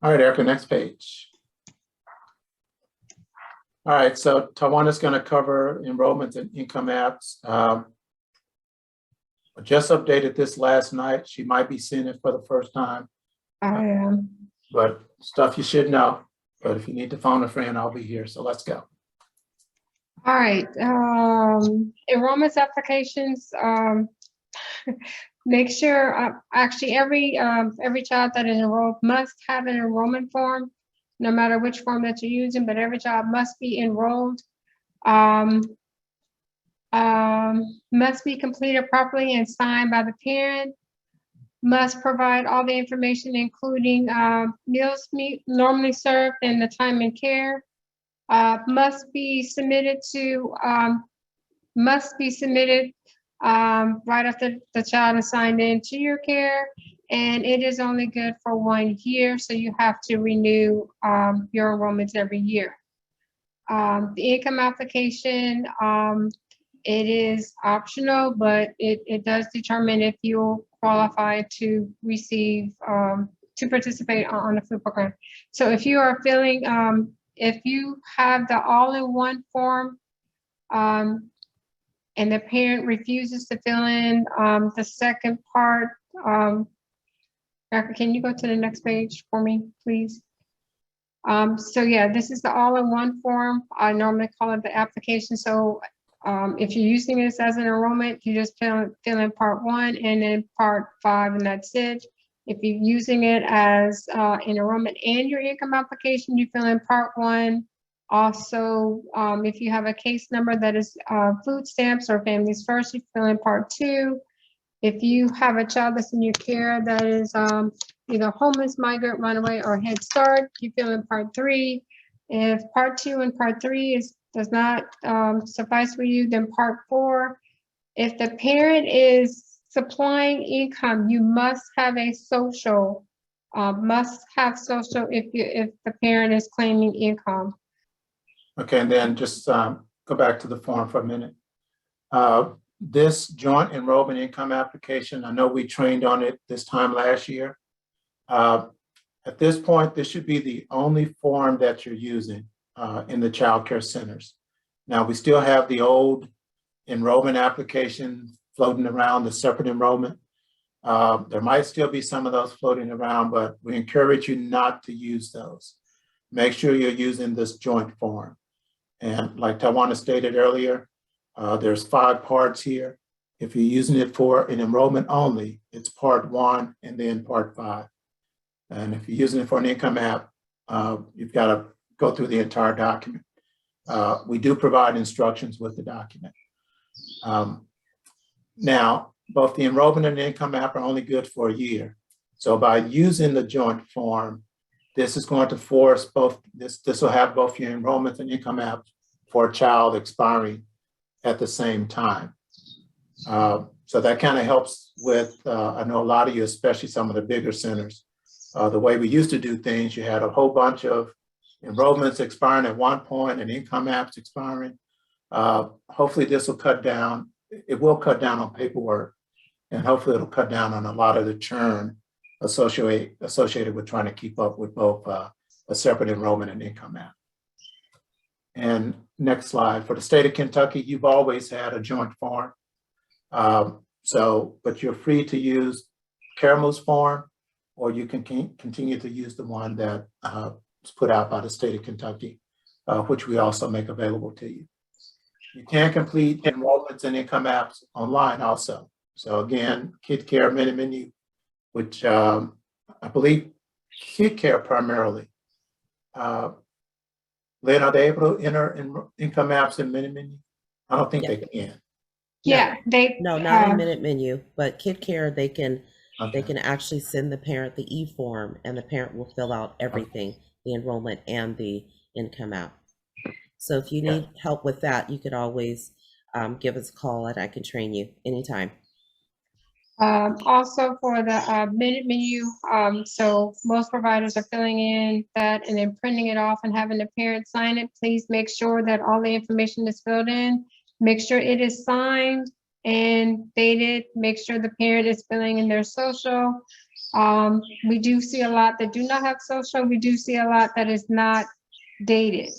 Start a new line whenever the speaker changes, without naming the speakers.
All right, Erica, next page. All right, so Tawana's going to cover enrollments and income apps. I just updated this last night. She might be seeing it for the first time.
I am.
But stuff you should know. But if you need to phone a friend, I'll be here. So let's go.
All right. Enrollments applications. Make sure actually every child that is enrolled must have an enrollment form, no matter which form that you're using, but every child must be enrolled. Must be completed properly and signed by the parent. Must provide all the information, including meals normally served and the time and care. Must be submitted right after the child is signed into your care, and it is only good for 1 year, so you have to renew your enrollments every year. The income application, it is optional, but it does determine if you qualify to receive, to participate on the food program. So if you are filling, if you have the all-in-one form, and the parent refuses to fill in the second part, Erica, can you go to the next page for me, please? So yeah, this is the all-in-one form. I normally call it the application. So if you're using this as an enrollment, you just fill in part 1 and then part 5, and that's it. If you're using it as an enrollment and your income application, you fill in part 1. Also, if you have a case number that is food stamps or Families First, you fill in part 2. If you have a child that's in your care that is either homeless, migrant, runaway, or Head Start, you fill in part 3. If part 2 and part 3 does not suffice for you, then part 4. If the parent is supplying income, you must have a social, must have social if the parent is claiming income.
Okay, and then just go back to the form for a minute. This joint enrollment income application, I know we trained on it this time last year. At this point, this should be the only form that you're using in the child care centers. Now, we still have the old enrollment application floating around, the separate enrollment. There might still be some of those floating around, but we encourage you not to use those. Make sure you're using this joint form. And like Tawana stated earlier, there's 5 parts here. If you're using it for an enrollment only, it's part 1 and then part 5. And if you're using it for an income app, you've got to go through the entire document. We do provide instructions with the document. Now, both the enrollment and the income app are only good for a year. So by using the joint form, this is going to force both, this will have both your enrollments and income apps for a child expiring at the same time. So that kind of helps with, I know a lot of you, especially some of the bigger centers, the way we used to do things, you had a whole bunch of enrollments expiring at one point and income apps expiring. Hopefully this will cut down, it will cut down on paperwork, and hopefully it'll cut down on a lot of the churn associated with trying to keep up with both a separate enrollment and income app. And next slide, for the state of Kentucky, you've always had a joint form. But you're free to use Caramel's form, or you can continue to use the one that was put out by the state of Kentucky, which we also make available to you. You can complete enrollments and income apps online also. So again, Childcare mini menu, which I believe Childcare primarily. Lynn, are they able to enter income apps in mini menu? I don't think they can.
Yeah,
No, not in Minute Menu, but Childcare, they can actually send the parent the e-form, and the parent will fill out everything, the enrollment and the income app. So if you need help with that, you could always give us a call and I can train you anytime.
Also for the Minute Menu, so most providers are filling in that and then printing it off and having the parent sign it. Please make sure that all the information is filled in. Make sure it is signed and dated. Make sure the parent is filling in their social. We do see a lot that do not have social. We do see a lot that is not dated.